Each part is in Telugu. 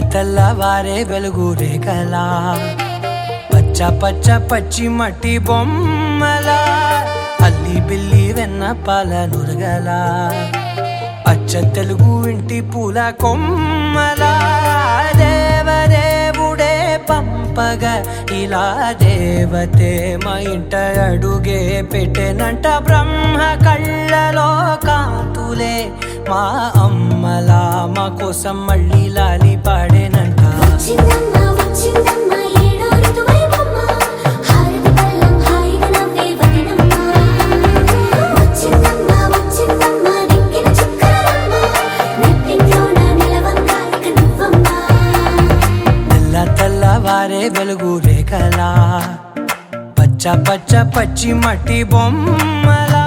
తెల్లవారే వెలుగు రేఖలా పచ్చ పచ్చ పచ్చి మట్టి బొమ్మలా అల్లి బిల్లి వెన్న పాల నురగలా అచ్చ తెలుగు ఇంటి పూల కొమ్మలా దేవదేవుడే పంపగా ఇలా దేవతే మా ఇంట అడుగే పెట్టెనంట బ్రహ్మ కళ్ళలో కాంతులే మా అమ్మలా మా కోసం మళ్ళీ లాలి పాడేనంట తెల్లవారే వెలుగు రేఖలా పచ్చ పచ్చ పచ్చి మట్టి బొమ్మలా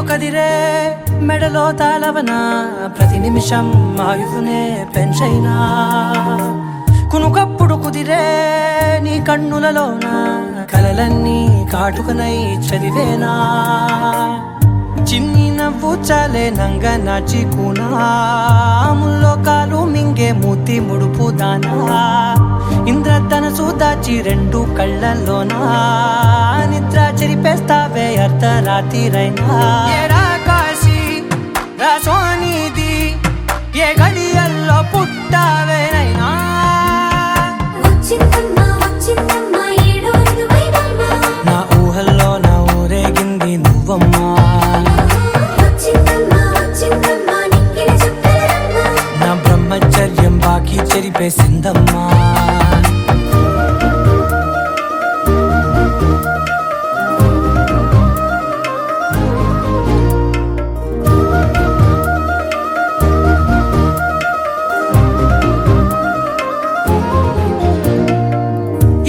కదిరే మెడలో తాళవన ప్రతి నిమిషం ఆయుధునే పెంచైనా కునుకప్పుడు కుదిరే నీ కన్నులలోన కలలన్నీ కాటుకనై చదివేనా చిన్ని నవ్వు చాలే నంగ నాచి కూనాముల్లో కాలు మింగే మూతి ముడుపు దానా ఇంద్రధనసు దాచి రెండు కళ్ళల్లోనా నిద్ర చెరిపేస్తావే అర్ధరాత్రిరైనా కాశీ రాసోనిది ఏ గడియల్లో పుట్టావేనైనా నా ఊహల్లో నా ఊరేగింది నువ్వమ్మా నా బ్రహ్మచర్యం బాకీ చెరిపేసిందమ్మా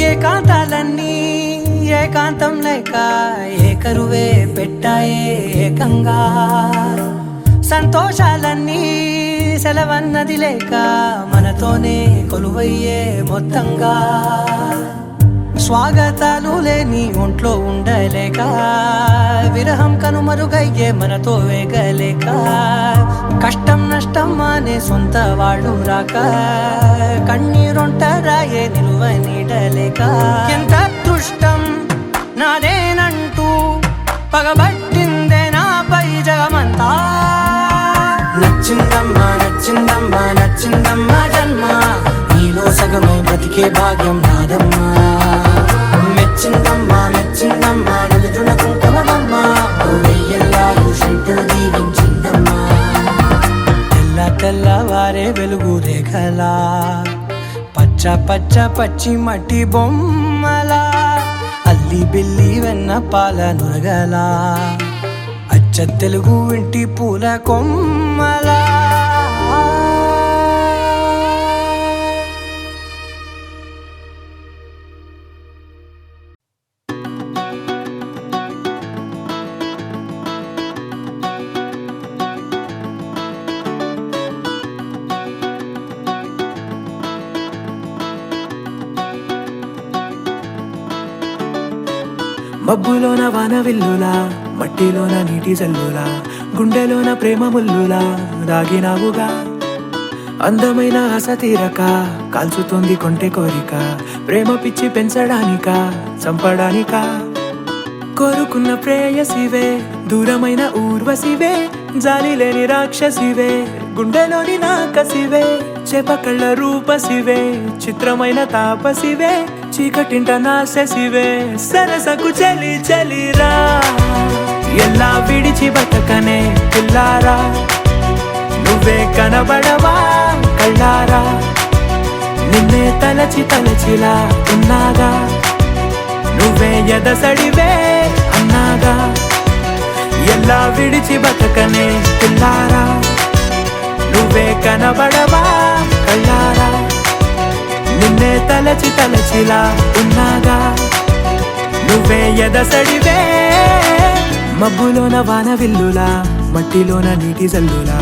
ఏకాంతాలన్నీ ఏకాంతం లేక ఏకరువే పెట్టాయే ఏకంగా సంతోషాలన్నీ సెలవన్నది లేక మనతోనే కొలువయ్యే మొత్తంగా స్వాగతాలు లేని ఒంట్లో ఉండలేక విరహం కనుమరుగయ్యే మనతో వేగలేక కష్టం నష్టం అనే సొంత వాళ్ళు రాక కన్నీరొంటరాయే నిలువ నీడలేక ఎంత అదృష్టం నాదేనంటూ పగబట్టిందే నాపై జగమంతా నచ్చిందమ్మా నచ్చిందమ్మా నచ్చిందమ్మా జన్మ నీలో సగమై బ్రతికే భాగ్యం నాదమ్మా మెచ్చిందమ్మా మెచ్చిందమ్మా నిలుచున కుంకుమమ్మా వెయ్యల్లాలు శంకరు దీవించిందమ్మా తెల్లవారే వెలుగు రేఖలా పచ్చ పచ్చ పచ్చి మట్టి బొమ్మలా అల్లి బిల్లి వెన్న పాల నురగలా అచ్చ తెలుగు ఇంటి పూల కొమ్మలా మబ్బులోన వానవిల్లులా మట్టిలోన నీటి జల్లులా గుండెలోన ప్రేమ ముల్లులా దాగినావుగా అందమైన ఆశ తీరక కాల్చుతోంది కొంటె కోరిక ప్రేమ పిచ్చి పెంచడానిక చంపడానిక కోరుకున్న ప్రేయసివే దూరమైన ఊర్వశివే జాలి లేని రాక్షసివే గుండెలోని నాకసివే చేపకళ్ళ రూపసివే చిత్రమైన తాపసివే చీకటింట నాశసివే సరసకు చలి చలిరా ఎలా విడిచి బతకనే పిల్లారా నువ్వే కనబడవా కళ్ళారా నిన్నే తలచి తలచిలా ఉన్నాగా నువ్వే ఎదసడివే అన్నాగా ఎలా విడిచి బతకనే పిల్లారా నువ్వే కనబడవా కళ్ళారా నిన్నే తలచి తలచిలా ఉన్నాగా నువ్వే ఎదసడివే మబ్బులోన వాన విల్లులా మట్టిలోన నీటి జల్లులా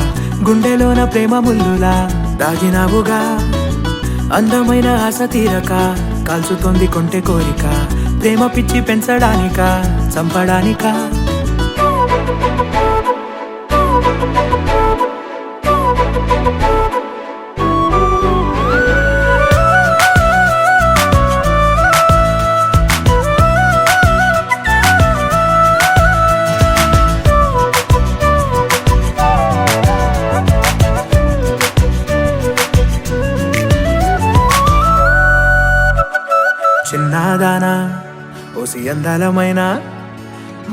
గుండెలోన ప్రేమ ముల్లులా దాగినావుగా అందమైన ఆశ తీరక కాల్చుతోంది కొంటె కోరిక ప్రేమ పిచ్చి పెంచడానిక చంపడానిక చిన్నదానా ఓసి అందలమైన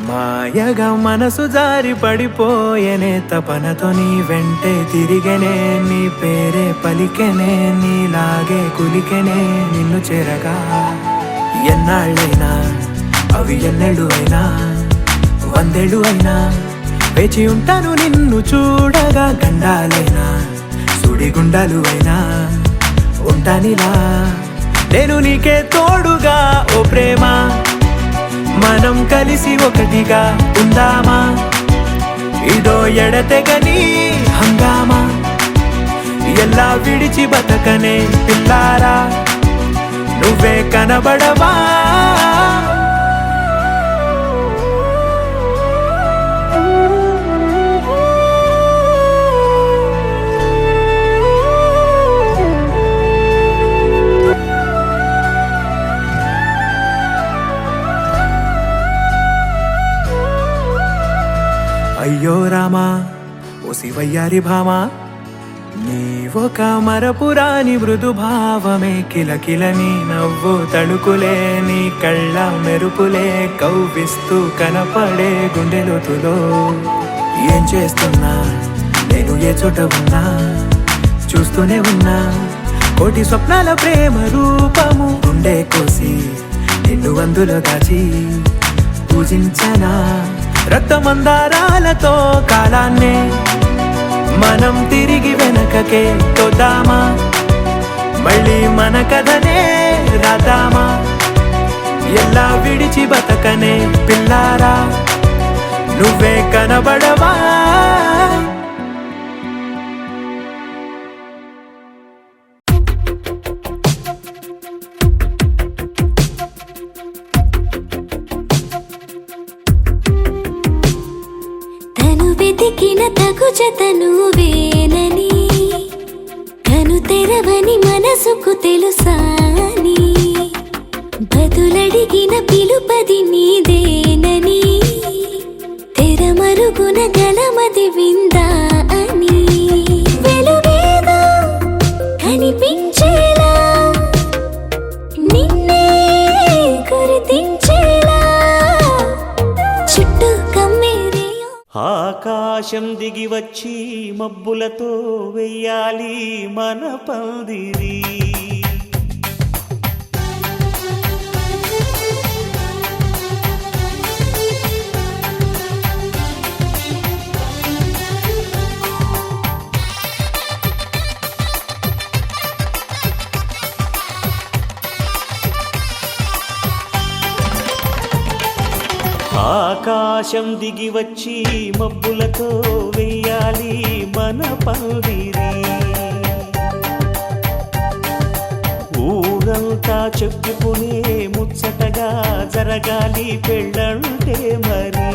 మాయగా మనసు జారి పడిపోయేనే తపనతో నీ వెంటే తిరిగనే నీ పేరే పలికెనే నీలాగే కులికెనే నిన్ను చేరగా ఎన్నాళ్ళైనా అవి ఎన్నెళ్ళు అయినా 100 ఏళ్ళు అయినా వేచి ఉంటాను నిన్ను చూడగా గండాలైనా సుడిగుండాలు అయినా ఉంటానిలా నేను నీకే తోడుగా ఓ ప్రేమ మనం కలిసి ఒకటిగా ఉందామా ఇదో ఎడతెగని హంగామా ఎలా విడిచి బతకనే పిల్లారా నువ్వే కనబడవా అయ్యో రామా ఓ శివయ్యారి భామా నీవొక మరపురాని మృదు భావమే కిలకిలని నవ్వు తడుకులే నీ కళ్ళ మెరుపులే కవ్విస్తూ కనపడే గుండెలోతులో ఏం చేస్తున్నా నేను ఏ చోట ఉన్నా చూస్తూనే ఉన్నా కోటి స్వప్నాల ప్రేమ రూపము గుండె కోసి నిన్ను అందులో దాచి పూజించనా రక్తమందారాలతో కాలాన్నే మనం తిరిగి వెనకకే తోద్దామా మళ్ళీ మన కథనే రాద్దామా ఎలా విడిచి బతకనే పిల్లారా నువ్వే కనబడవా వెతికిన తగు జత నువ్వేనని కను తెరవని మనసుకు తెలుసాని బదులడిగిన పిలుపది నీదేనని తెరమరుగున గలమది విందా అని వెలుగేదో కనిపించేలా నిన్నే గుర్తించేలా చుట్టూ కమ్మేరే ఆకాశం దిగి వచ్చి మబ్బులతో వెయ్యాలి మన పందిరి ఆకాశం దిగి వచ్చి మబ్బులతో వెయ్యాలి మన పందిరి ఊరంతా చెప్పుకునే ముచ్చటగా జరగాలి పెళ్ళంటే మరి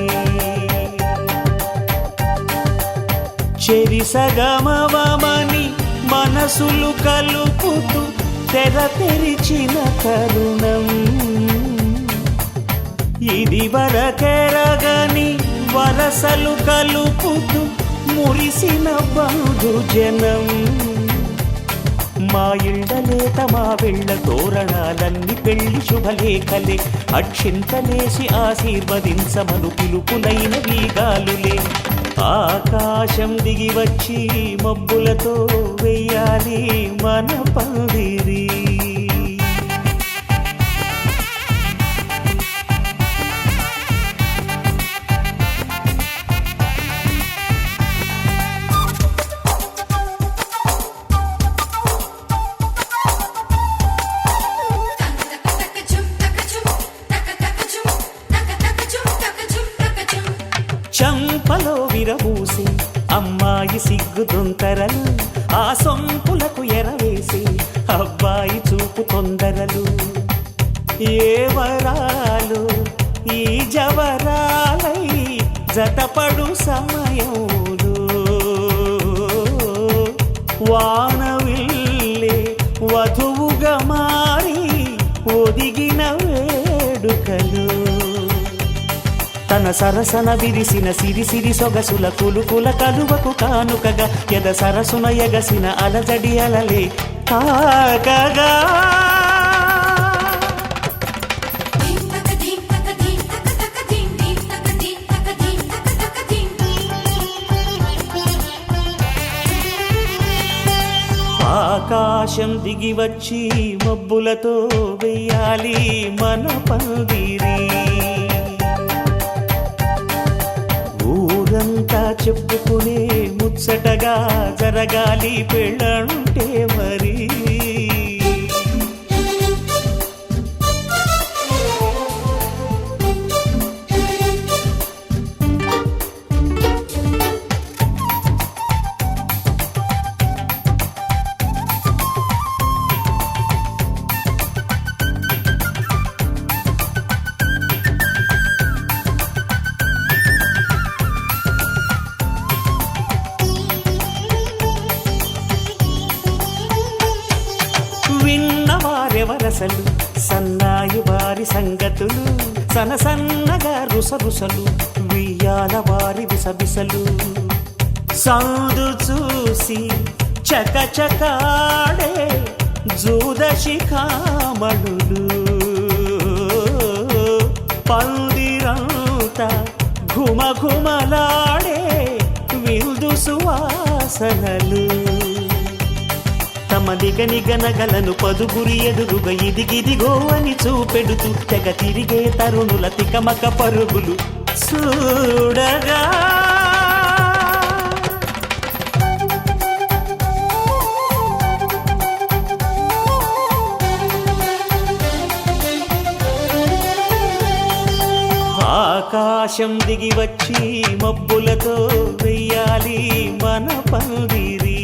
చెరి సగమవమని మనసులు కలుపుతూ తెర తెరిచిన తరుణం ఇది వరకెరగని వరసలు కలుపుతూ మురిసిన బంధుజనం మా ఇళ్ళలేత మా వెళ్ళ తోరణాలన్నీ పెళ్లి శుభలేఖలే అక్షింతలేసి ఆశీర్వదించమను పిలుపులైన వీగాలులే ఆకాశం దిగి వచ్చి మబ్బులతో వెయ్యాలి మన పందిరి సిగ్గుతుంతరలు ఆ సొంపులకు ఎరవేసి అబ్బాయి చూపు తొందరలు ఏ వరాలు ఈ జవరాలై జతపడు సమయంలో వానవిల్లే వధువుగా మారి ఒదిగిన వేడుకలు తన సరసన విరిసిన సిరిసిరి సొగసుల కులుకుల కలువకు కానుకగా ఎద సరసున ఎగసిన అలజడి అలలే తాకగా ఆకాశం దిగి వచ్చి మబ్బులతో వెయ్యాలి మన పందిరి ఊరంతా చెప్పుకునే ముచ్చటగా జరగాలి పెళ్ళంటే మరి విన్నవారెవరసలు సన్నాయి వారి సంగతులు సనసన్నగా రుసరుసలు వియ్యాల వారి విసబిసలు సౌదు చూసి చకచకాడే జూదశిఖామణులు పందిరంతా ఘుమఘుమలాడే విందు సువాసనలు తమ నిగనిగనగలను పదుగురి ఎదురుగా ఇదిగిదిగో అని చూపెడుతూ తెగ తిరిగే తరుణుల తికమక పరుగులు చూడగా ఆకాశం దిగి వచ్చి మబ్బులతో వెయ్యాలి మన పందిరి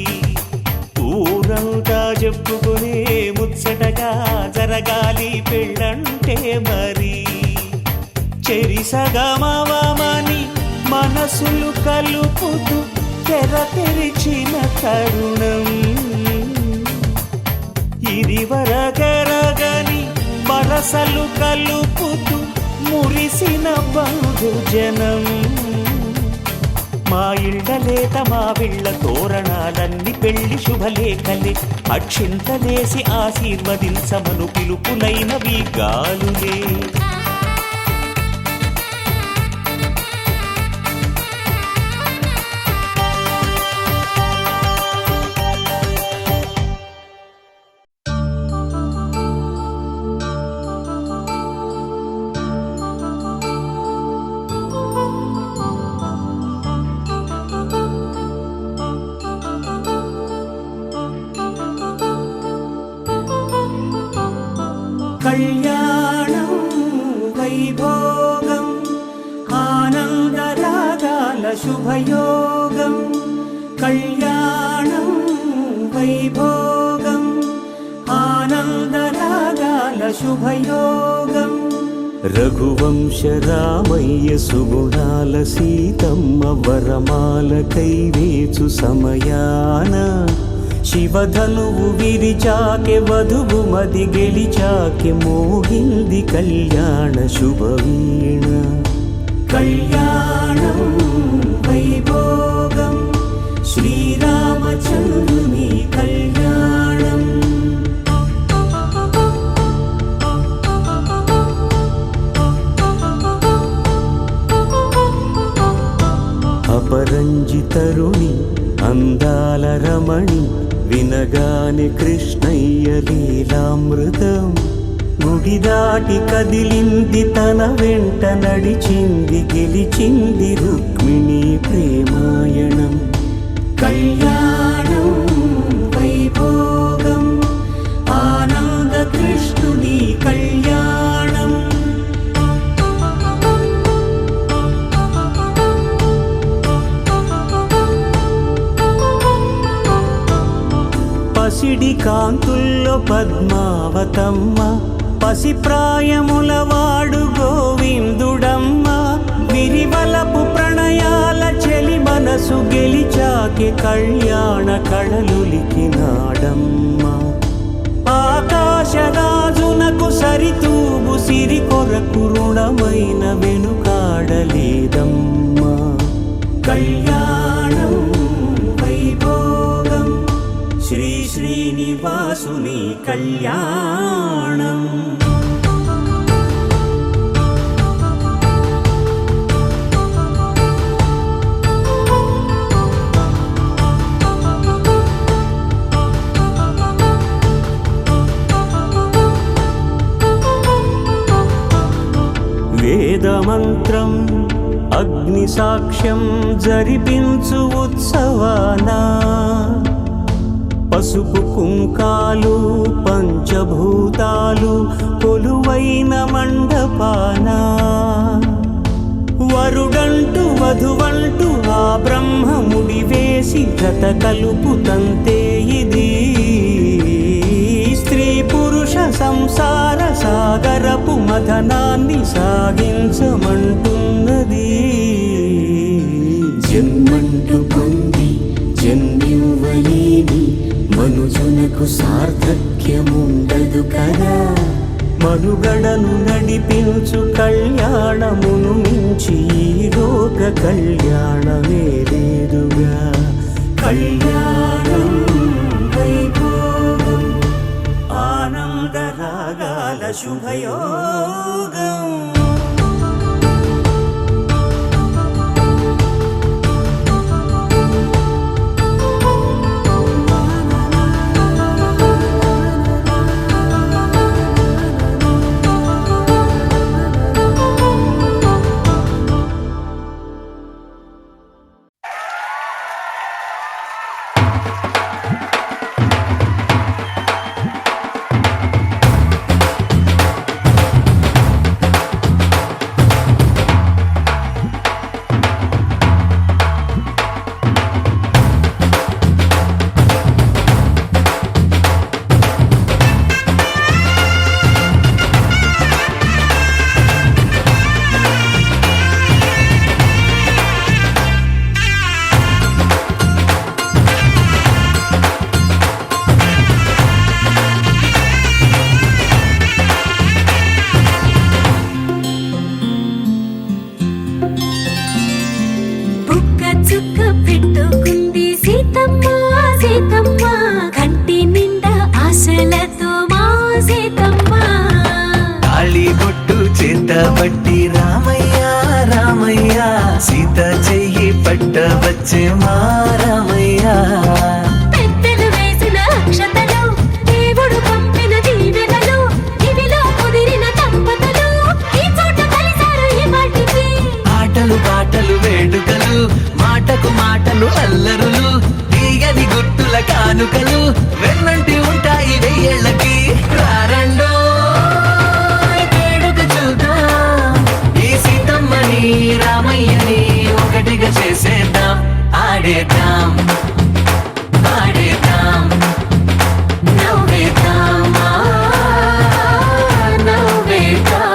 ఊరంతా చెప్పుకునే ముచ్చటగా జరగాలి పెళ్ళంటే మరి చెరిసగమవమని మనసులు కలుపుతూ తెర తెరిచిన తరుణం ఇది వరగరగని వరసలు కలుపుతూ మురిసిన బంధుజనం మా ఇళ్ళలేత మా విళ్ళ తోరణాలన్నీ పెళ్లి శుభలేఖలే అక్షింతలేసి ఆశీర్వదించమను పిలుపులైనవి గాలులే కళ్యాణం వైభోగం ఆనందరాగాల శుభయోగం కళ్యాణం వైభోగం ఆనందరాగాల శుభయోగం రఘువంశ రామయ్య సుగుణాల సీతమ్మ వరమాల కైవేచు సమయాన శివధనువు విరిచాకె వధువు మది గెలిచాకె మోగింది కళ్యాణ శుభవీణ కళ్యాణం వైభోగం శ్రీరామచంద్రుని కళ్యాణం అపరంజి తరుణి అందాల రమణి వినగానే కృష్ణయ్య లీలామృతం గుడి దాటి కదిలింది తన వెంట నడిచింది గెలిచింది రుక్మిణి ప్రేమాయణం కళ్యాణం వైభోగం ఆనంద కృష్ణుని కళ్యాణం పసిడి కాంతుల్లో పద్మావతమ్మ పసిప్రాయముల వాడు గోవిందుడమ్మ విరివలపు ప్రణయాల చెలి మనసు గెలిచాకే కళ్యాణ కళలులికినాడమ్మ ఆకాశరాజునకు సరితూగు సిరి కొరకు రుణమైన వెనుకాడలేదమ్మా కళ్యాణం వైభోగం శ్రీ శ్రీనివాసుని కళ్యాణం వేదమంత్రం అగ్ని సాక్ష్యం జరిపించు ఉత్సవానా పసుపు కుంకాలు పంచభూతాలు కొలువైన మండపానా వరుడంటూ వధువంటూ ఆ బ్రహ్మముడి వేసి జత కలుపుతంతే ఇది స్త్రీ పురుష సంసార సాగరపు మథనాన్ని సాగించమంటున్నది జన్మంటూ పొంది జన్మివ్వలేని మనుజునకు సార్థక్యముండదు కదా మనుగడను నడిపించు కళ్యాణమును మించి ఈ లోక కళ్యాణమే లేదుగా కళ్యాణం వైభోగం ఆనందరాగాల శుభయోగం పట్టి రామయ్య రామయ్య సీత చెయ్యి పట్టవచ్చే మా రామయ్య పెద్దలు వేసిన అక్షతలు దేవుడు పంపిన దీవెనలు ఇవిలో కుదిరిన దంపతులు ఈ చోట కలిసారు ఈ మాటికి ఆటలు పాటలు వేడుకలు మాటకు మాటలు అల్లరులు తీయని గుర్తుల కానుకలు వెన్నంటి ఉంటాయి వెయ్యేళ్ళకి రారండో రామయ్యని ఒకటిగా చేసేద్దాం ఆడేద్దాం ఆడేద్దాం నవ్వేద్దాం నవ్వేద్దాం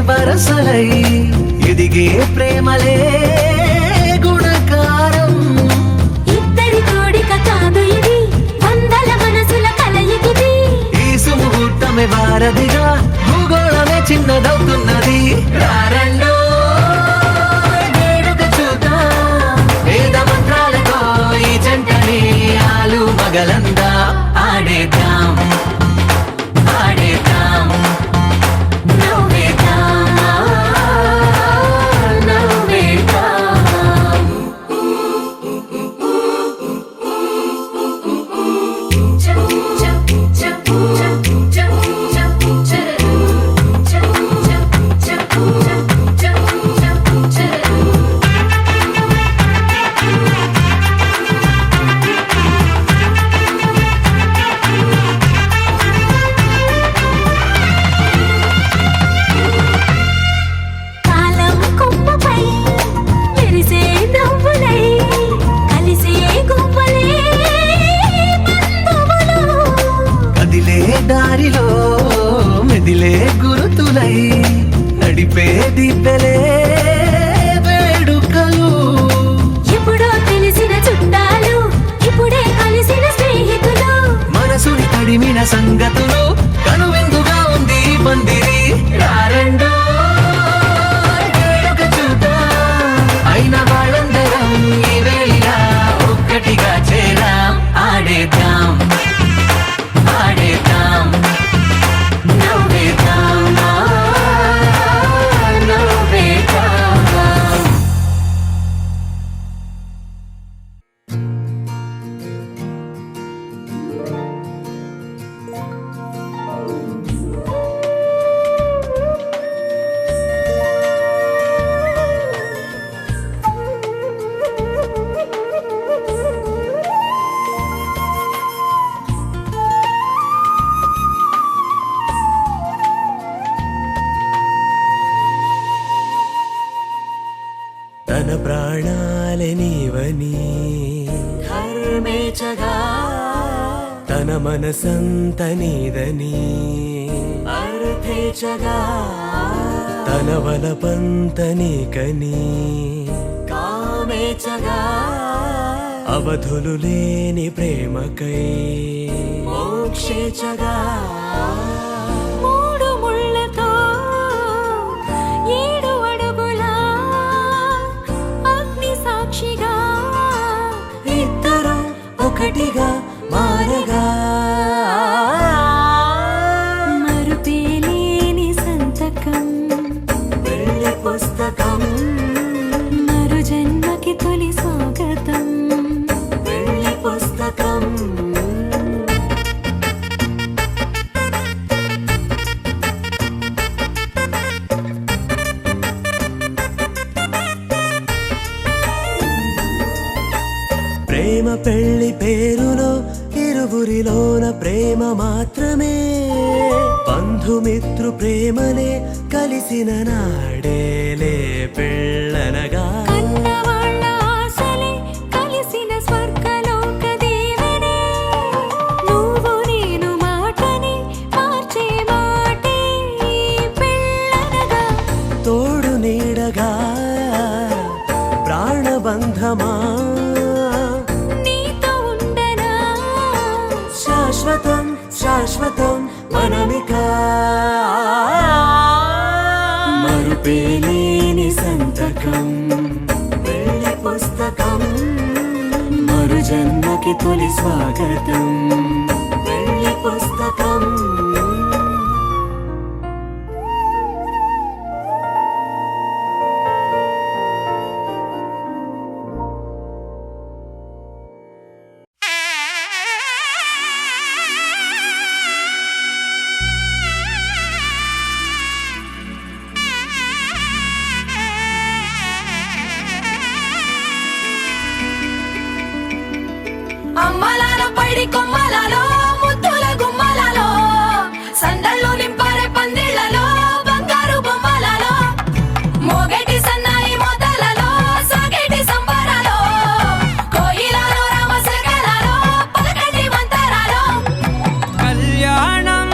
వరసలై ఎదిగే ప్రేమలే గుణకారం ఇద్దరి కోడిక కాదు ఇది వందల మనసుల కలయికిది ఈ సుముహూర్తమే వారధిగా భూగోళమే చిన్నదవుతున్నది రారండో వేడుక చూద్దాం వేద మంత్రాలతో ఈ జంటని ఆలు మగలందా ఆడేద్దాం ఆడేద్దాం నవ్వేద్దాం నవ్వేద్దాం కాలం కొమ్మపై మెరిసే నవ్వులై కలిసే గువ్వలే బంధువులు కదిలే దారిలో మెదిలే గురుతులై నడిపే దిబ్బెలే వేడుకలు ఎప్పుడో తెలిసిన చుట్టాలు ఇప్పుడే కలిసిన స్నేహితులు మనసుని తడిమిన సంగతులు కనువిందుగా ఉంది ఈ పందిరి రారండో వేడుక చూద్దాం అయిన వాళ్ళందరం ఈ వేళ ఒక్కటిగా చేరాం ఆడేద్దాం ఆడేద్దాం నవ్వేద్దాం నవ్వేద్దాం తన ప్రాణాలే నీవని ధర్మేచగా తన మనసంత నీదని అర్థేచగా తన వలపంత నీకని కామేచగా అవధులు లేని ప్రేమకై మోక్షేచగా మూడు ముళ్ళతో ఏడు అడుగుల అగ్ని సాక్షిగా ఇద్దరు ఒకటిగా మారగా మరుపేలేని సంతకం వెళ్ళి పుస్తకం మరు జన్మకి తొలి స్వాగతం వెళ్ళి పుస్తకం ప్రేమ పెళ్లి పేరులో ఇరువురిలోన ప్రేమ మాత్రమే బంధుమిత్రు ప్రేమలే కలిసిన నాడేలే పెళ్ళనగా కన్నవాళ్ళ ఆశలే కలిసిన స్వర్గలోక దీవెనే నువ్వు నేను మాటని మార్చే మాటే పెళ్ళనగా తోడు నీడగా ప్రాణబంధమా నీతో ఉండనా శాశ్వతం శాశ్వతం మనమిక మరుపేలేని సంతకం వెళ్ళి పుస్తకం మరు జన్మకి తొలి స్వాగతం వెళ్ళి పుస్తకం అమ్మలాలో పైడి కొమ్మలలో ముద్దుల గుమ్మలలో సందళ్ళు నింపారే పందిళ్లలో బంగారు బొమ్మలలో మోగేటి సన్నాయి మోతలలో సాగేటి సంబరాలో కోయిలలో రామశకలలో పలకటి మంతరాలో కళ్యాణం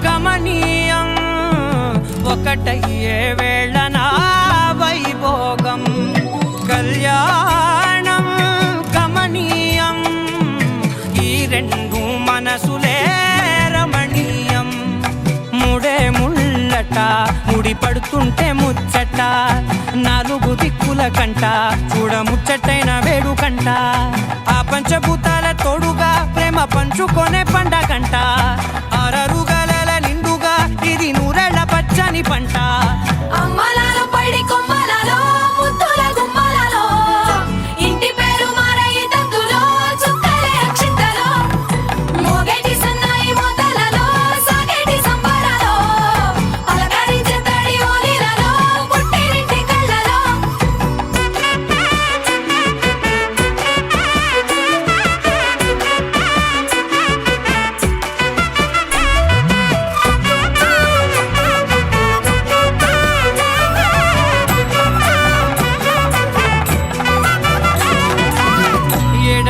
గమనీయం ఒకటయ్యే వేళ నా వైభోగం కళ్యాణం గమనీయం ఈ రెండు మనసులే రమణీయం ముడే ముళ్ళట ముడి పడుతుంటే ముచ్చట నాలుగు దిక్కుల కంట చూడ ముచ్చటైన వేడుకంట ఆ పంచభూతాల తోడుగా ప్రేమ ప్రేమ పంచుకొనే పండగంట అరరుగల నిండుగా ఇది నూరెళ్ళ పచ్చని పంట అమ్మలాలో పడి కొమ్మలలో ముద్దుల గుమ్మలలో ఇంటి పేరు మారయి తందులో చుక్కలే అక్షింతలో మోగేటి సన్నాయి మోతలలో సాగేటి సంబరాలో పలకరించే తడి ఓలిలలో పుట్టినింటి కళ్ళలో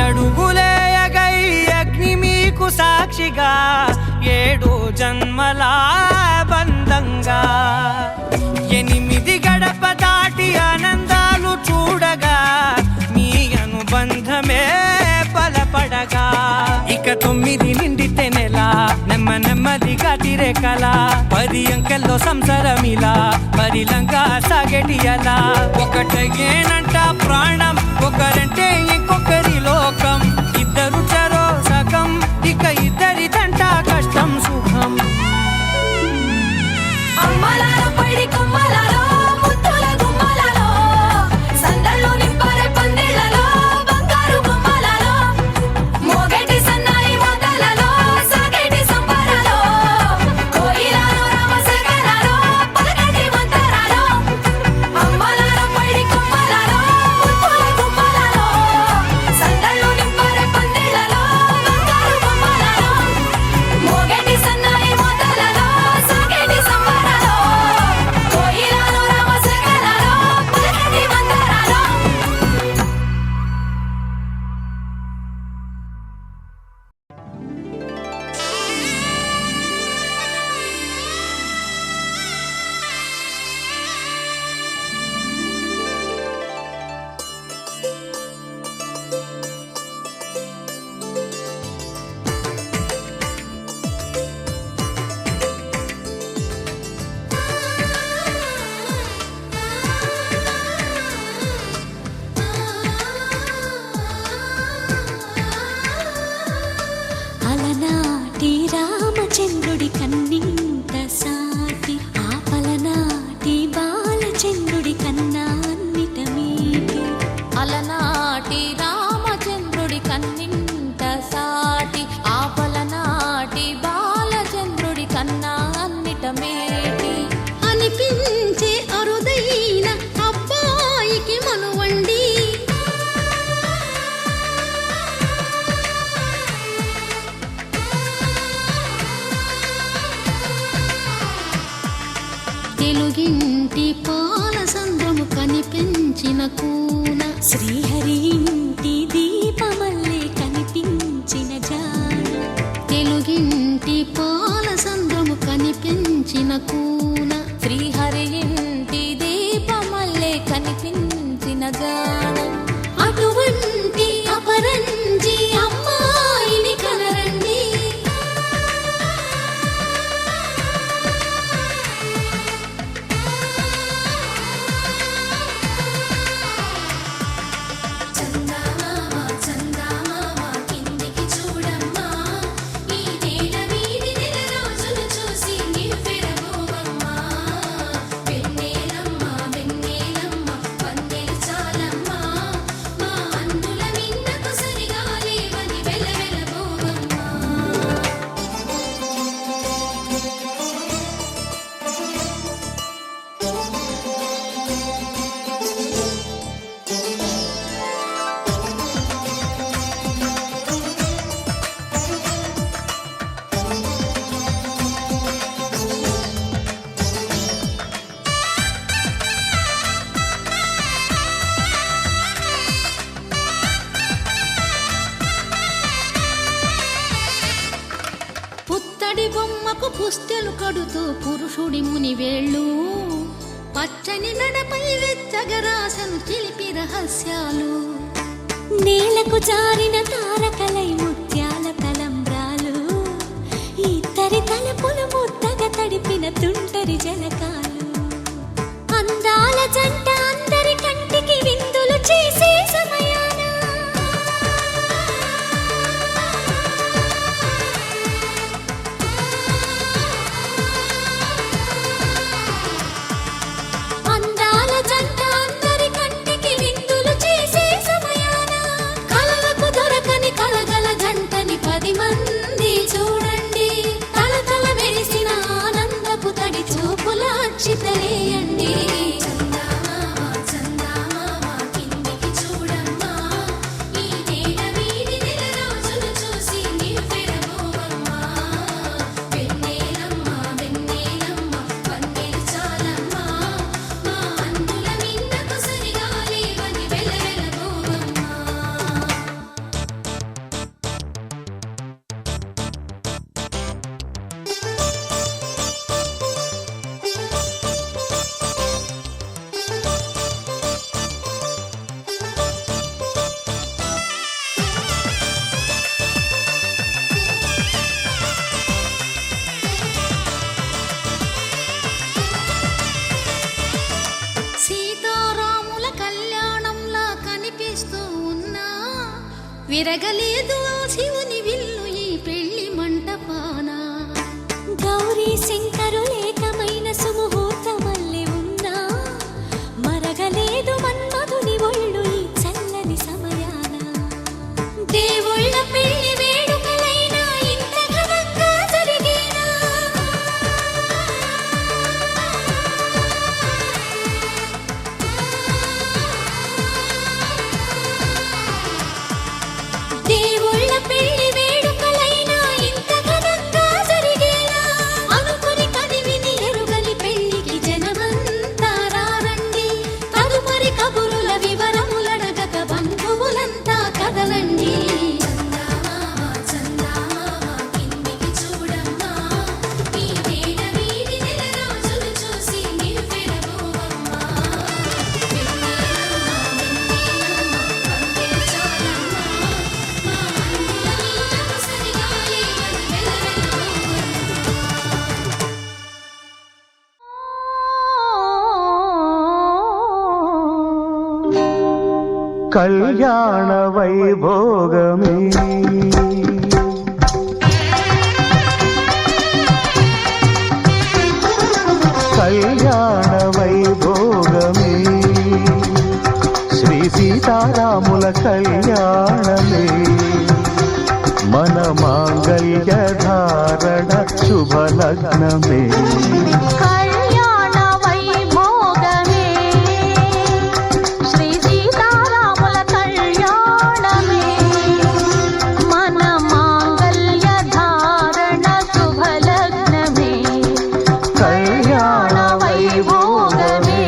ఏడడుగులేయగై అగ్ని మీకు సాక్షిగా 7 జన్మల బంధంగా 8 గడప దాటి ఆనందాలు చూడగా మీ అనుబంధమే బలపడగా ఇక 9 నిండితే నెల నెమ్మదిగా తిరే కల 10 అంకెల్లో సంసారమిలా పరిలంగా సాగేటి అలా ఒకటేనంట ప్రాణం ఒకరంటే ఇంకొకరి లోకం ఇద్దరు చరో సగం ఇక ఇద్దరిదంట కష్టం సుఖం అమ్మలాలో పడి కొమ్మలలో ముద్దుల గుమ్మలలో సందళ్ళు నింపారే పందిళ్ళలో బంగారు బొమ్మలలో మోగేటి సన్నాయి మోతలలో సాగేటి సంబరాలో కోయిలలో రామశేఖరాలో పలకటి మంతరాలో అమ్మలాలో పడి కొమ్మలలో ముద్దుల గుమ్మలలో సందళ్ళు నింపారే పందిళ్ళలో బంగారు బొమ్మలలో మోగేటి సన్నాయి మోతలలో సాగేటి సంబరాలో కోయిలలో రామశేఖరాలో పలకటి మంతరాలో అలనాటి రామచంద్రుడి కన్నింత సాటి ఆపలనాటి బాలచంద్రుడి కన్నా అన్నిట మీటి అలనాటి రామచంద్రుడి కన్నింత సాటి ఆపలనాటి బాలచంద్రుడి కన్నా అన్నిట మేటి అనిపించే అరుదైన అబ్బాయికి మనువండి తెలుగింటి పాల సంద్రము కనిపించిన కూన శ్రీహరి ఇంటి దీపమల్లే కనిపించిన జాన తెలుగింటి పాల సంద్రము కనిపించిన కూన శ్రీహరి ఇంటి దీపమల్లే కనిపించిన గానం అటువంటి అపరంజి అమ్మాయిని కనరండి చందమామ కిందికి చూడమ్మా ఈ నేల వీడి నెల రోజులు చూసి నివ్వెరబోవమ్మా వెన్నెలమ్మ వెన్నెలమ్మ వన్నెలు చాలమ్మా మా అందుల మిన్నకు సరిగా లేవని వెలవెలబోవమ్మా పుత్తడి బొమ్మకు పుస్తెలు కడుతూ పురుషుడి ముని వేళ్ళు పచ్చని నడపై వెచ్చగరాసను చిలిపి రహస్యాలు నేలకు జారిన తారకలై ముత్యాల తలంబ్రాలు ఇద్దరి తలపులు ముద్దగా తడిపిన తుంటరి జలకాలు అందాల జంట అందరి కంటికి విందులు చేసే సమయాన విరగలేదు ఆ శివుని విల్లు ఈ పెళ్లి మంటపాన. గౌరీ శంకరు ఏకమైన సుముహూర్తమల్లె ఉన్నా మరగలేదు మన్మధుని ఒళ్ళు ఈ చల్లని సమయాన. దేవుళ్ళ పెళ్లి వేడుకలైనా ఇంత ఘనంగా జరిగేనా? దేవుళ్ళ పెళ్లి వేడుకలైనా ఇంత ఘనంగా జరిగేనా? అనుకుని కదివిని ఎరుగని పెళ్లికి జనమంతా రారండి. తదుపరి కబురుల వివరములడగక బంధువులంతా కదలండి. చందమామ కిందికి చూడమ్మా, ఈ వేళ వీడి నెల రోజులు చూసి నివ్వెరపోవమ్మా. కళ్యాణ వైభోగమే కళ్యాణ వైభోగమే శ్రీ సీతారాముల కళ్యాణమే మన మాంగళ్య ధారణ శుభలగ్నమే. కళ్యాణ వైభోగమే శ్రీ సీతారాముల కళ్యాణమే మన మాంగళ్య ధారణ శుభలగ్నమే. కళ్యాణ వైభోగమే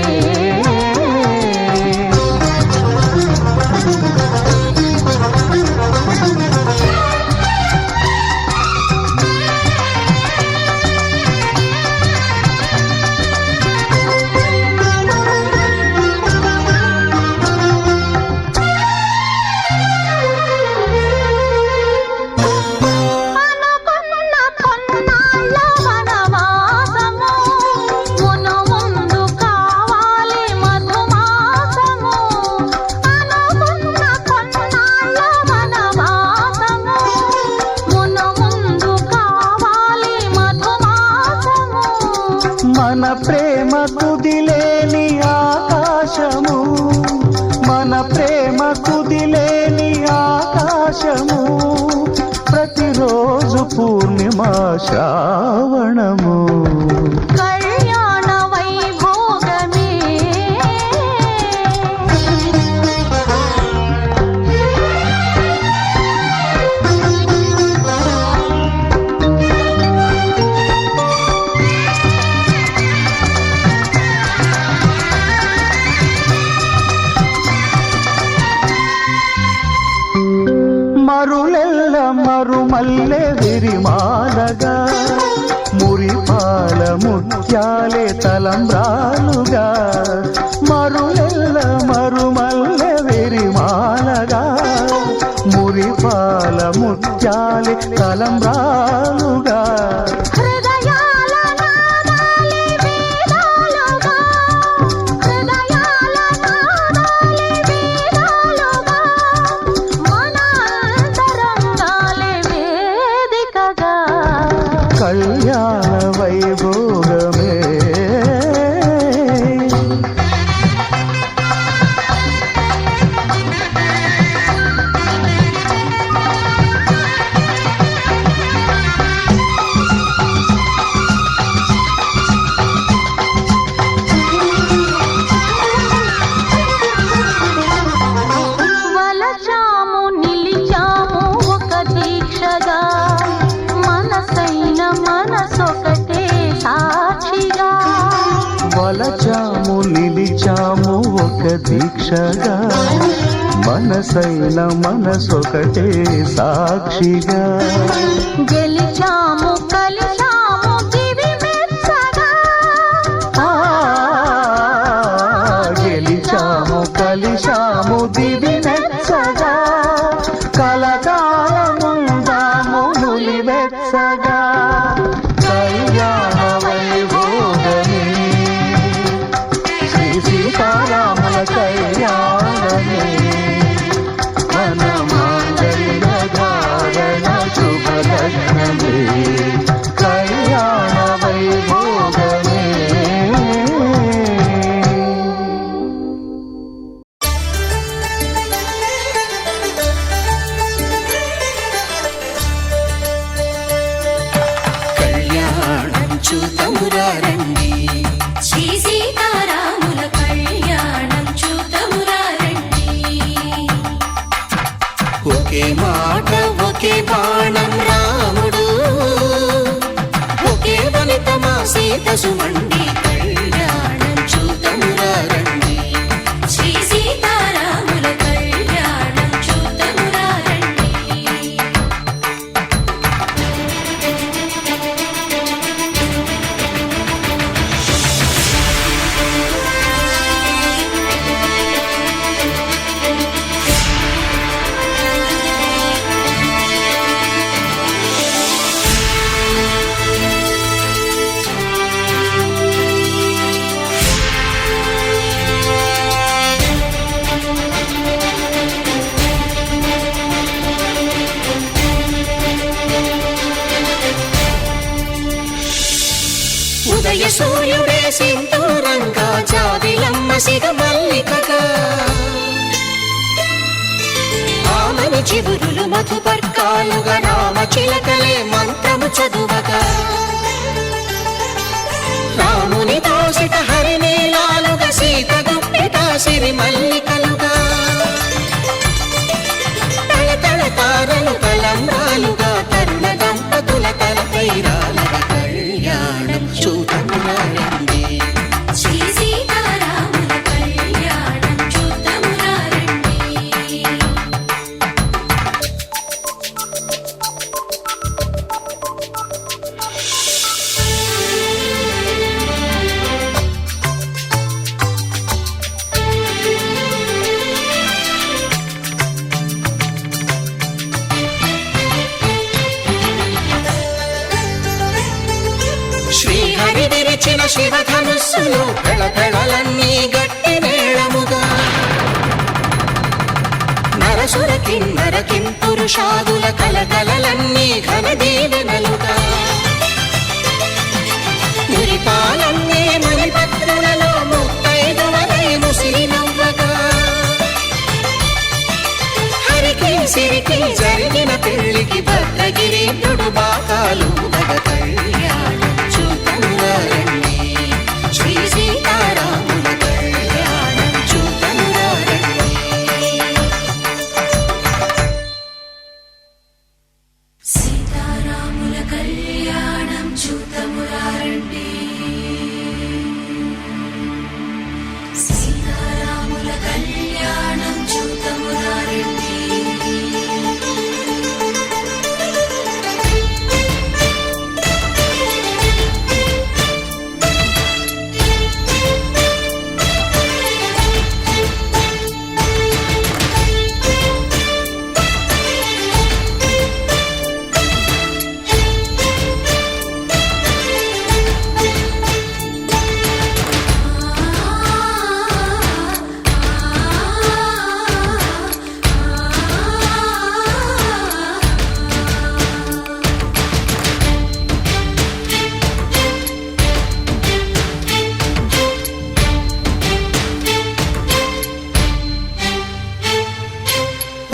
అనుకున్న కొన్నాళ్ళ వనవాసము మును ముందు కావాలి మధుమాసము. అనుకున్న కొన్నాళ్ళ వనవాసము మును ముందు కావాలి మధుమాసము. మన ప్రేమ కుదిలేని ఆకాశము మన ప్రేమ కుదిలేని ఆకాశము ప్రతిరోజు పూర్ణిమా శ్రావణము. కళ్యాణ వైభోగమే మరులెల్ల మరుమల్లె విరిమాలగా మురిపాల ముత్యాలే తలంబ్రాలుగా. మరులెల్ల మరుమల్లె విరిమాలగా మురిపాల ముత్యాలే తలంబ్రాలుగా. హృదయాల నాదాలే వేదాలుగా హృదయాల నాదాలే వేదాలుగా మన అంతరంగాలే వేదికగా. కళ్యాణ వైభోగమే వలచాము నిలిచాము ఒక దీక్షగా మనసైన మనసొకటే సాక్షిగా. వలచాము నిలిచాము ఒక దీక్షగా మనసైన మనసొకటే సాక్షిగా. గెలిచాము కలిశాము దివి మెచ్చగా. గెలిచాము కలిశాము దివి నెచ్చగా కలకాలముందాము నులివెచ్చగా. కళ్యాణ వైభోగమే శ్రీ సీతారాముల కళ్యాణమే మన మాంగళ్య చూతమురా రండి. శ్రీ సీతారాముల కళ్యాణం చూతమురా రండి. ఒకే మాట ఒకే బాణం రాముడు, ఒకే వనిత మా సీత సుమండి కళ్యాణం చూతమురా రండి. శ్రీ సీతారాముల కళ్యాణం చూతమురా రండి. ఉదయ సూర్యుడే సింధూరంగా, జాబిలమ్మ సిగ మల్లికగా, ఆమని చిగురులు మధుపర్కాలుగా, రామ చిలకలే మంత్రము చదువగా, రాముని దోసిట హరినీలాలుగా, సీత గుప్పిట సిరి మల్లికలుగా, తళతళ తారలు తలంబ్రాలుగా, తరుణ దంపతుల తలపైరాలుగా కళ్యాణం చూతమురా రండి. శ్రీ సీతారాముల కళ్యాణం చూతమురా రండి. శ్రీహరి విరిచిన శివధనుస్సులు పెళపెళలన్నీ గట్టి మేళముగా, నరసుర కిన్నర కింపురుషాదుల కలకలలన్నీ ఘన దీవెనలుగా, మురిపాలన్నీ మణిపత్రులలో ముత్తైదువలై ముసిరి నవ్వగా, హరికి సిరికి జరిగిన పెళ్లికి భద్రగిరీంద్రుడు బాకాలు కళ్యాణం చూతమురా రండి. శ్రీ సీతారాముల కళ్యాణం చూతమురా రండి. సీతారాముల కళ్యాణం చూతమురా రండి. సీతారాముల కళ్యాణం చూతమురా రండి.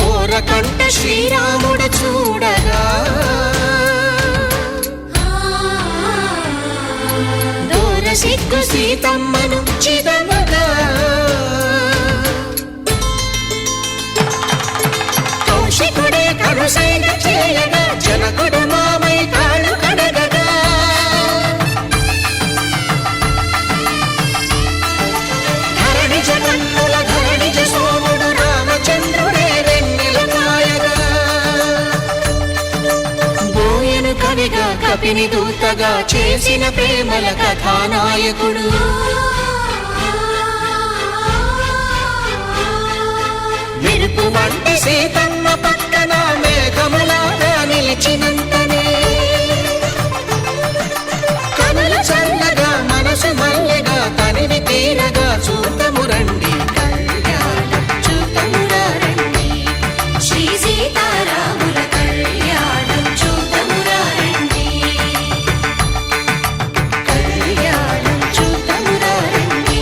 ఓరకంట శ్రీరాముడు చూడగా, దూర సిగ్గు సీతమ్మను చిదమగా, కౌశికుడే కరుసైన చేయగా, జనకుడు మామై కాళ్ళు కడగగా, ధరణి జగన్నుల ధరణిజ సోముడు రామచంద్రుడే వెన్నెల కాయగా, బోయను కవిగా కపిని దూతగా చేసిన ప్రేమల కథానాయకుడు, మెరుపు వంటి సీతమ్మ పక్కన మేఘములాగా నిలిచినంతనే, కనుల చల్లగా మనసు మల్లెగా తనివి తీరగా చూతము రండి కళ్యాణం చూతమురా రండి. శ్రీ సీతారాముల కళ్యాణం చూతమురా రండి. కళ్యాణం చూతమురా రండి.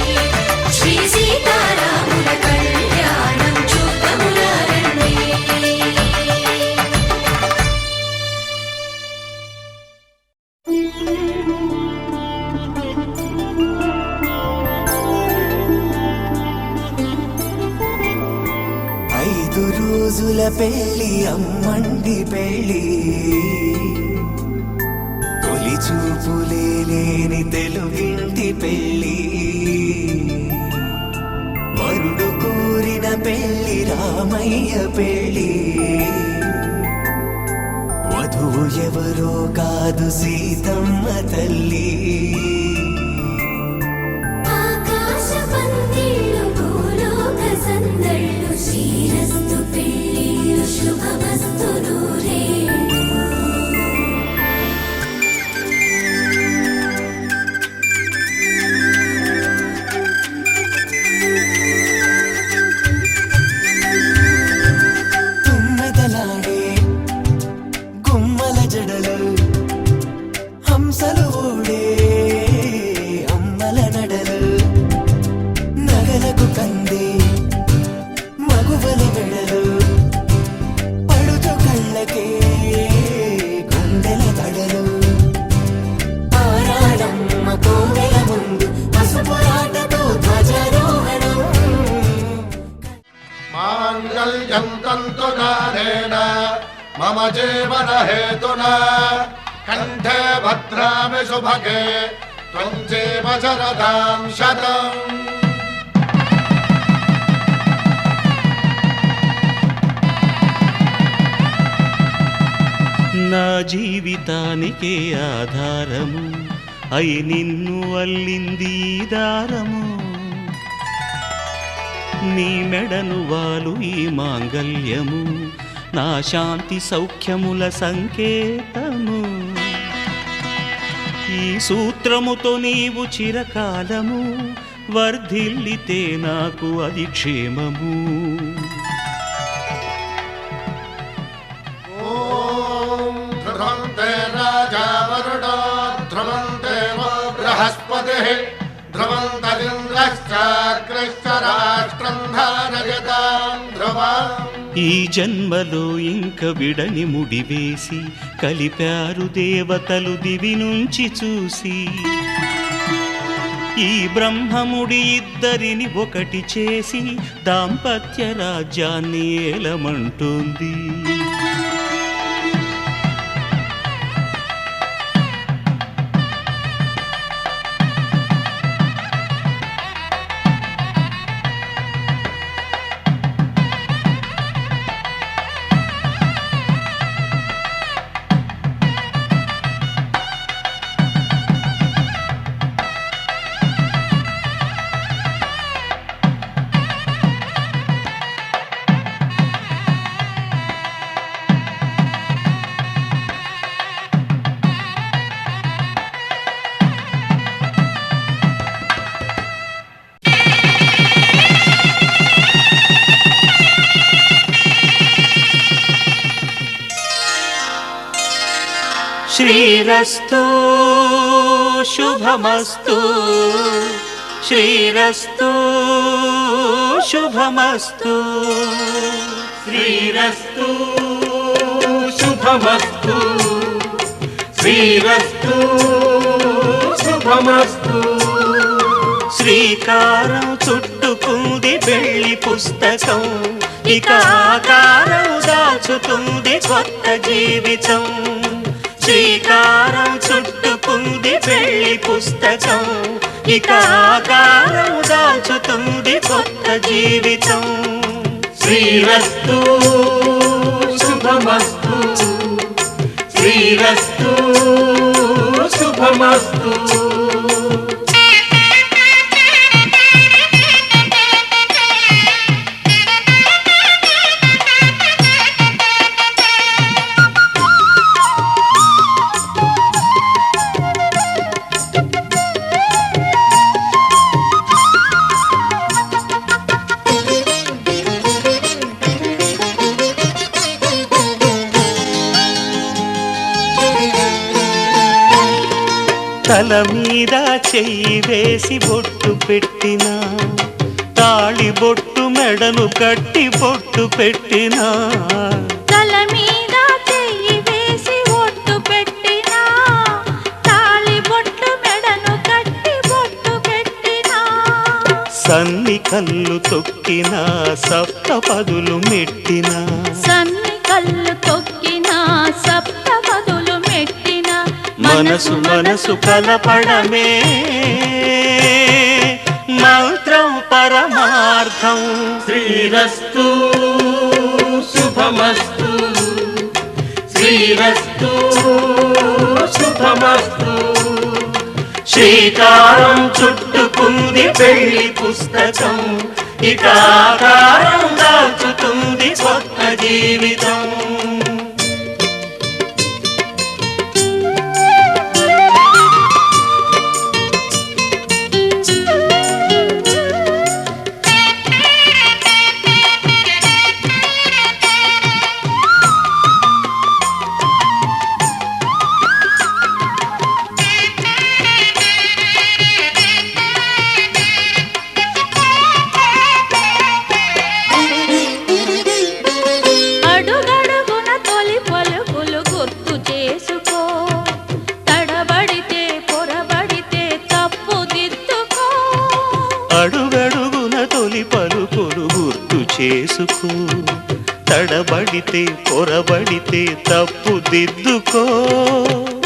శ్రీ సీతారాముల కళ్యాణం చూతమురా రండి. రోజుల పెళ్ళి అమ్మండి పెళ్ళి తొలి చూపులే లేని తెలుగింటి పెళ్ళి వరుడు కోరిన పెళ్ళి రామయ్య పెళ్ళి వధువు ఎవరో కాదు సీతమ్మ తల్లి ఆకాశ పందిళ్ళు భూలోక సందళ్ళు శ్రీరస్తు పెళ్ళిళ్ళు శుభమస్తు నూరేళ్ళు తుమ్మెదలాడే గుమ్మల జడలు హంసలు ఊడే అమ్మల నడలు నగలకు కంది మగువల మెడలు పడుచు కళ్ళకే గుండెల తడలు ఆరాడమ్మ కోవెల ముందు పసుపురాటతో ధ్వజారోహణం మాంగళ్యం తంతునానేన మమ జీవన హేతునా కంఠే భద్రామి శుభగే త్వం జీవ శరదాం శతం నా జీవితానికే ఆధారము అయి నిన్ను అల్లింది ఈ దారము నీ మెడను వాలు ఈ మాంగల్యము నా శాంతి సౌఖ్యముల సంకేతము ఈ సూత్రముతో నీవు చిరకాలము వర్ధిల్లితే నాకు అది క్షేమము ఓం ధ్రువంతే రాజా వరుడో ధ్రువంతే బృహస్పతిః ధ్రువంతరింద్రశ్చాగ్రశ్చ రాష్ట్రం ధారయతాం ధ్రువం ఈ జన్మలో ఇంక విడని ముడివేసి కలిపారు దేవతలు దివి నుంచి చూసి ఈ బ్రహ్మముడి ఇద్దరిని ఒకటి చేసి దాంపత్య రాజ్యాన్ని ఏలమంటుంది శ్రీరస్తు శుభమస్తు శ్రీరస్తు శుభమస్తు శ్రీరస్తు శుభమస్తు శ్రీరస్తు శుభమస్తు శ్రీకారం చుట్టుకుంది పెళ్లి పుస్తకం ఇక ఆకారం దాచుతుంది కొత్త జీవితం శ్రీకారం చుట్టుకుంది పెళ్లి పుస్తకం ఇక ఆకారం దాచుతుంది కొత్త జీవితం శ్రీరస్తు శుభమస్తు శ్రీరస్తు శుభమస్తు తల మీద చెయ్యి వేసి బొట్టు పెట్టినా తాళి బొట్టు మెడను కట్టి బొట్టు పెట్టినా తల మీద చెయ్యి వేసి బొట్టు పెట్టినా తాళి బొట్టు మెడను కట్టి బొట్టు పెట్టినా సన్ని కళ్ళు తొక్కిన సప్తపదులు మెట్టిన సన్ని కళ్ళు తొక్కిన సప్తపదులు మెట్టిన మనసు మనసు కలపడమే మంత్రం పరమార్థం. శ్రీరస్తు శుభమస్తు శ్రీరస్తు శుభమస్తు. శ్రీకారం చుట్టుకుంది పెళ్లి పుస్తకం, ఇక ఆకారం దాచుతుంది కొత్త జీవితం. అడుగడుగున తొలి పలుకులు గుర్తు చేసుకో, తడబడితే పొరబడితే తప్పు దిద్దుకో. అడుగడుగున తొలి పలుకులు గుర్తు చేసుకో, తడబడితే పొరబడితే తప్పు దిద్దుకో.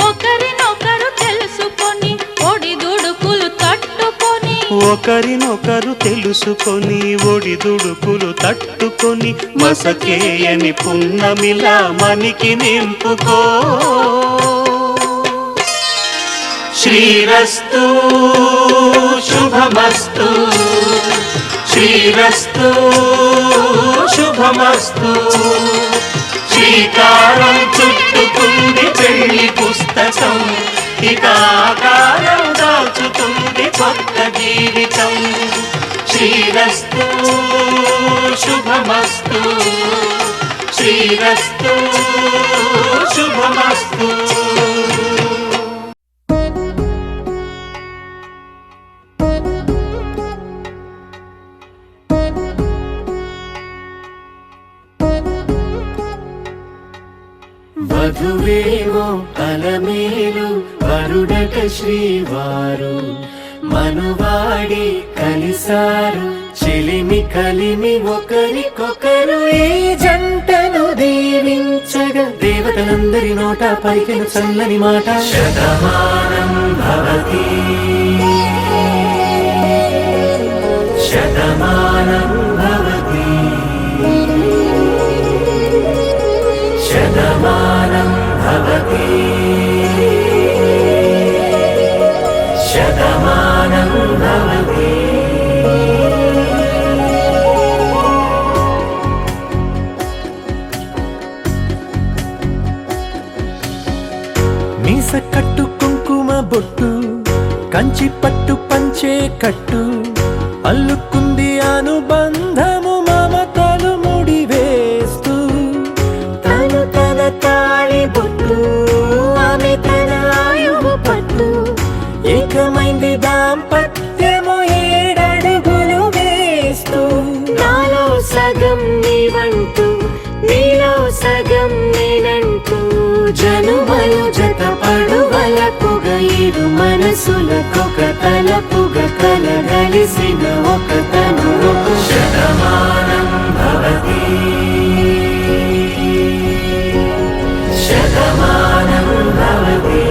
ఒకరినొకరు తెలుసుకొని ఒడిదుడుకులు తట్టుకొని, ఒకరినొకరు తెలుసుకొని ఒడిదుడుకులు తట్టుకొని మసకేయని పున్నమిలా మనికి నింపుకో. శ్రీరస్తు శుభమస్తు శ్రీరస్తు శుభమస్తు. శ్రీకారం చుట్టుకుంది పెళ్లి పుస్తకం, ఇక ఆకారం దాచుతుంది కొత్త జీవితం. శ్రీరస్తు శుభమస్తు శ్రీరస్తు శుభమస్తు. వధువేమో అలమేలు వరుడట శ్రీవారు, మనువాడి కలిసారు చెలిమి కలిమి ఒకరికొకరు. ఈ జంటను దీవించగా దేవతలందరి నోట పలికిన చల్లని మాట. శతమానం భవతి శతమానం భవతి శతమానం భవతి శతమానం భవతి. మీస కట్టు కుంకుమ బొట్టు కంచి పట్టు పంచే కట్టు అల్లుకుంది అనుబంధము మమతలు ముడివేస్తూ. తను తన తాళి బొట్టు ఆమె తన ఆయువు పట్టు, ఏకమైంది దాంపత్యము 7 అడుగులు వేస్తూ. నాలో సగం నీవంటూ నీలో సగం నేనంటూ జనుమలు జతపడువలపుగా ఇరు మనసులకొక తలపుగా కలగలిసిన ఒక తను. శతమానం భవతి శతమానం భవతి.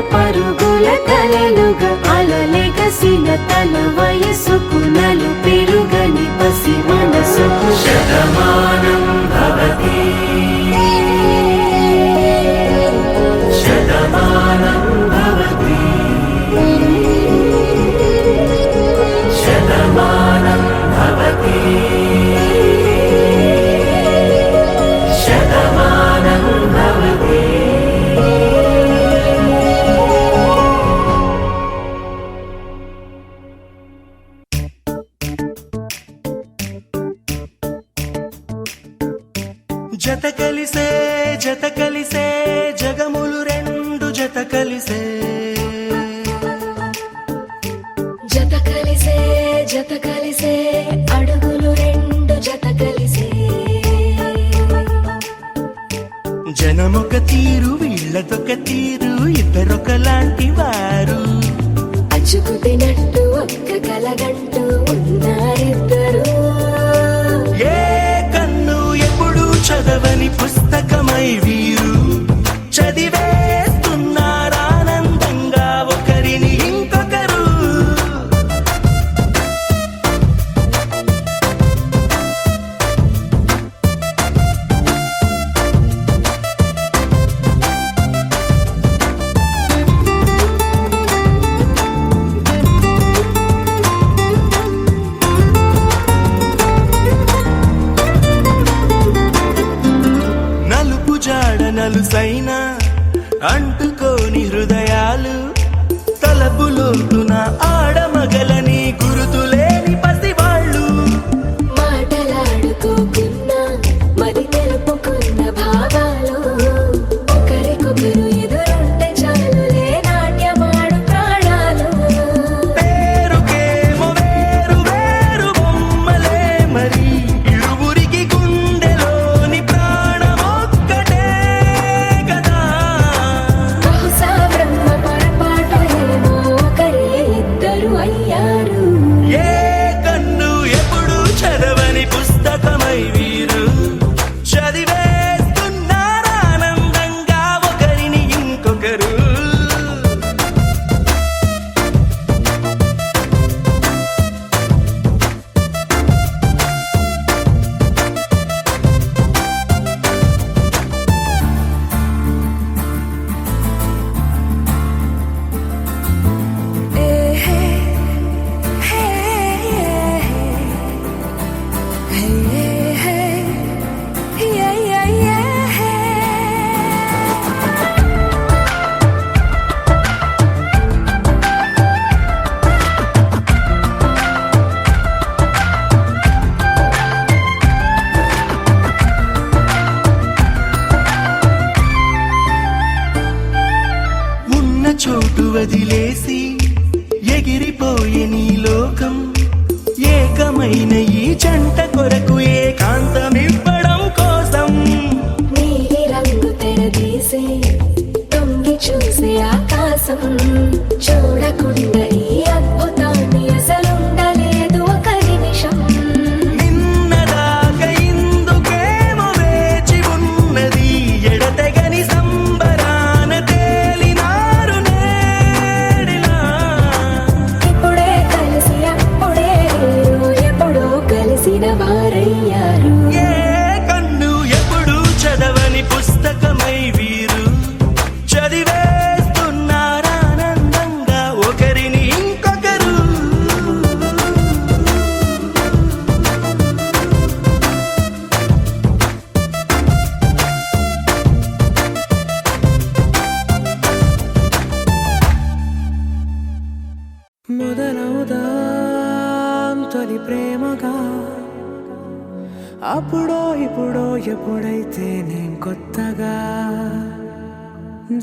పరుగుల కలలుగా అలలెగసిన తన వయసుకు నలు పెరుగని పసి మనసుకు శతమానం భవతి శతమానం భవతి శతమానం భవతి శతమానం భవతి. జత కలిసే జత కలిసే జగములు రెండు జత కలిసే జత కలిసే జత కలిసే అడుగులు రెండు జత కలిసే జనమొక తీరు వీళ్ళదొక తీరు ఇద్దరొకలాంటి వారు అచ్చుకు తినట్టు ఒక్క కలగంటూ ఉన్నారిద్దరు ఏ కన్ను ఎప్పుడు చదవని పుస్తకమై వీరు చదివేస్తున్నారానందంగా ఒకరిని ఇంకొకరు. నలుపు జాడ నలుసైన అంటుకోని హృదయాలు తలపులోతున ఆడమగలని గురుతులేని పసివాళ్ళు మాటలాడుకోకున్నా మరి తెలుపుకున్న భావాలు ఒకరికొకరు ఎదురుంటే చాలులే నాట్యమాడు ప్రాణాలు పేరుకేమో వేరు వేరు బొమ్మలే మరి ఇరువురికి గుండెలోని ప్రాణమొక్కటే కదా. బహుశా బ్రహ్మ పొరపాటు ఏమో ఒకరే ఇద్దరు అయ్యారు ఏ కన్ను ఎప్పుడు చదవని పుస్తకమై వీరు చదివేస్తున్నారానందంగా ఒకరిని ఇంకొకరు. ఉన్న చోటు వదిలేసి ఎగిరిపోయే నీ లోకం ఏకమైన ఈ జంట కొరకు ఏకాంతమివ్వడం కోసం నీలి రంగు తెరదీసే తొంగి చూసే ఆకాశం చూడకుండా ఈ అద్భుతాన్ని అసలుండలేదు ఒక నిమిషం నిన్నదాకా ఇందుకేమో వేచి ఉన్నది ఎడతెగని సంబరాన తేలినారు నేడిలా. ఇప్పుడే కలిసి అప్పుడే లేరు ఎప్పుడో కలిసిన వారయ్యారు ఏ కన్ను ఎప్పుడు చదవని పుస్తకమై వీరు చదివేస్తున్నారానందంగా ఒకరిని ఇంకొకరు. మొదలవుదాం తొలి ప్రేమగా అప్పుడో ఇప్పుడో ఎప్పుడైతే నేను కొత్తగా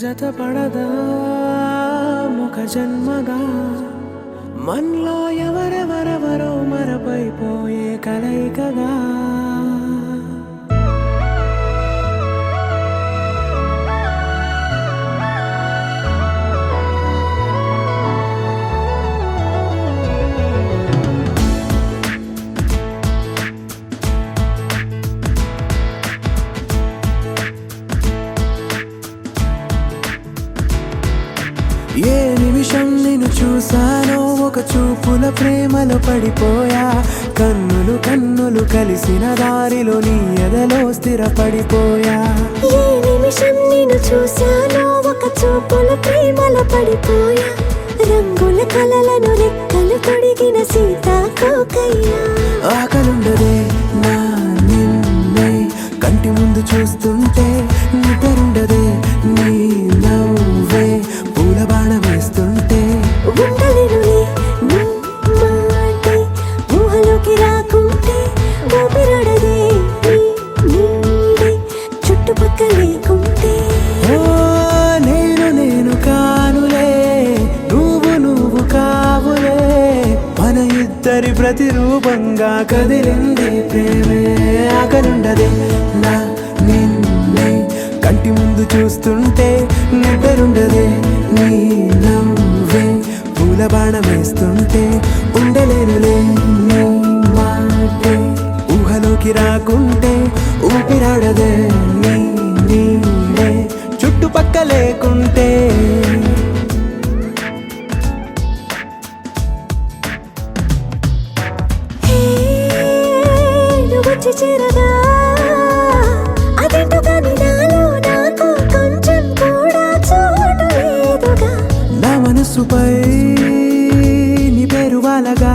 జతపడదా ఒక జన్మగా మనలో ఎవరెవరెవరో మరపైపోయే కలయికగా ఏ నిమిషం నిన్ను చూసానో ఒక చూపుల ప్రేమలో పడిపోయా. కన్నులు కన్నులు కలిసిన దారిలో నీ ఎదలో స్థిరపడిపోయా. ఏ నిమిషం నిన్ను చూశానో ఒక చూపుల ప్రేమలో పడిపోయా. రంగుల కలలను రెక్కలు తొడిగిన సీతాకోకయ్యా. ఆకలుండదే నా నిన్నే కంటి ముందు చూస్తుంటే, నిద్రుండదే నీ నవ్వే పూల బాణ వేస్తుంటే. ఉండలేనులే నీ మాటే ఊహలోకి రాకుంటే, ఊపిరాడదే నీ నీడే చుట్టుపక్కల లేకుంటే. ఓ నేను నేను కానులే, నువ్వు నువ్వు కావులే, మన ఇద్దరి ప్రతిరూపంగా కదిలింది ప్రేమే. ఆకలుండదే నా నిన్నే కంటి ముందు చూస్తుంటే, నిద్రుండదే నీ నవ్వే పూల బాణం వేస్తుంటే. ఉండలేనులే నీ మాటే ఊహలోకి రాకుంటే, ఊపిరాడదే నీ నీడే చుట్టుపక్క లేకుంటే. నువ్వు వచ్చి చేరగా అదేంటో కానీ నాలో నాకు కొంచెం కూడా చోటు లేదుగా. నా మనసుపై నీ పేరు వాలగా,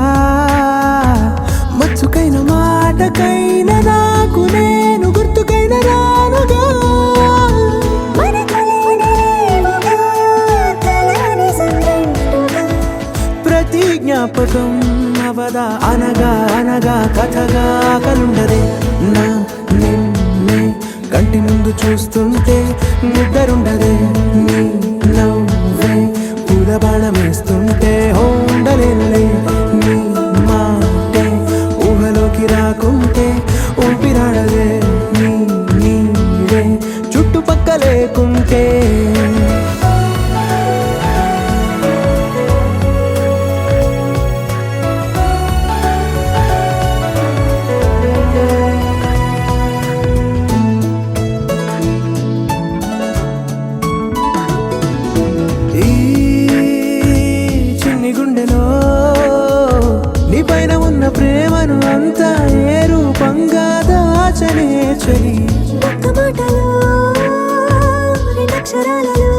మచ్చుకైన మాటకైన నాకు నేను గుర్తుకైన రానుగా. మనకులేనిరేవుగా, కలని సంగంటుగా. ప్రతి జ్ఞాపకం అవదా అనగా అనగా కథగా. కలుండదే నా నిన్నే కంటి ముందు చూస్తుంటే, నిద్రుండదే నీ నవ్వే పూల బాణం వేస్తుంటే. ఉండలేనులే నీ మాటే ఊహలోకి రాకుంటే, ఊపిరాడదే నీ నీడే చుట్టుపక్క లేకుంటే. ఈ చిన్ని గుండెలో నీ పైన ఉన్న ప్రేమను అంతా ఏ రూపంగా దాచనే చలి. ఒక్క మాటలో రెండక్షరాలలో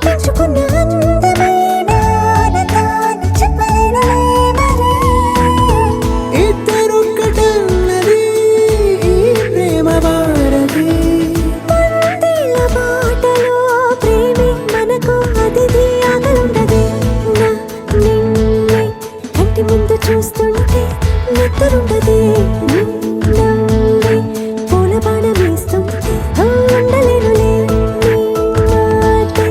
పెంచుకున్న అందమైన ఆనందాన్ని చెప్పలేనులే మరి. ఇద్దరొక్కటన్నది ఈ ప్రేమ భారతి. వందేళ్ల బాటలో ప్రేమే మనకు అతిథి. ఆకలుండదే నా నిన్నే కంటి ముందు చూస్తుంటే, నిద్రుండదే నీ నవ్వే పూల బాణం వేస్తుంటే. ఉండలేనులే నీ మాటే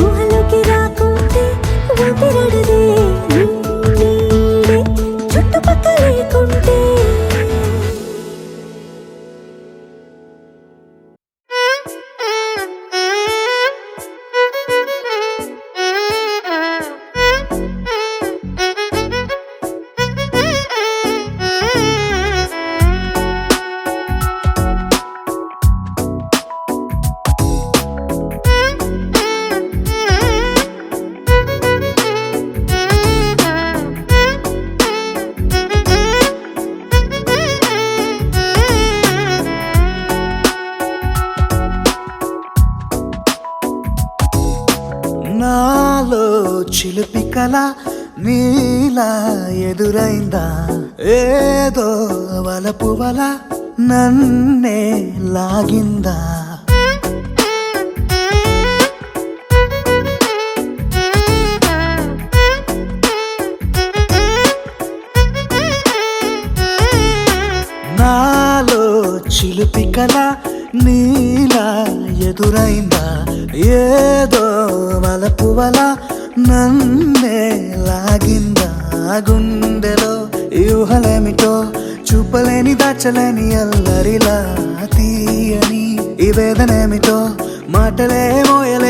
ఊహలోకి రాకుంటే, ఊపిరాడదే నీ నీడే చుట్టుపక్క లేకుంటే. నాలో చిలిపి కల నీలా ఎదురైందా, ఏదో వలపు వల నన్నే లాగిందా. నాలో చిలిపి కల నీలా ఎదురైందా, ఏదో వలపు వల నన్నే లాగిందా. గుండెలో యూహలేమిటో చూపలేని దాచలేని అల్లరిలా తీయని ఈ వేదనేమిటో మాటలే మోయలే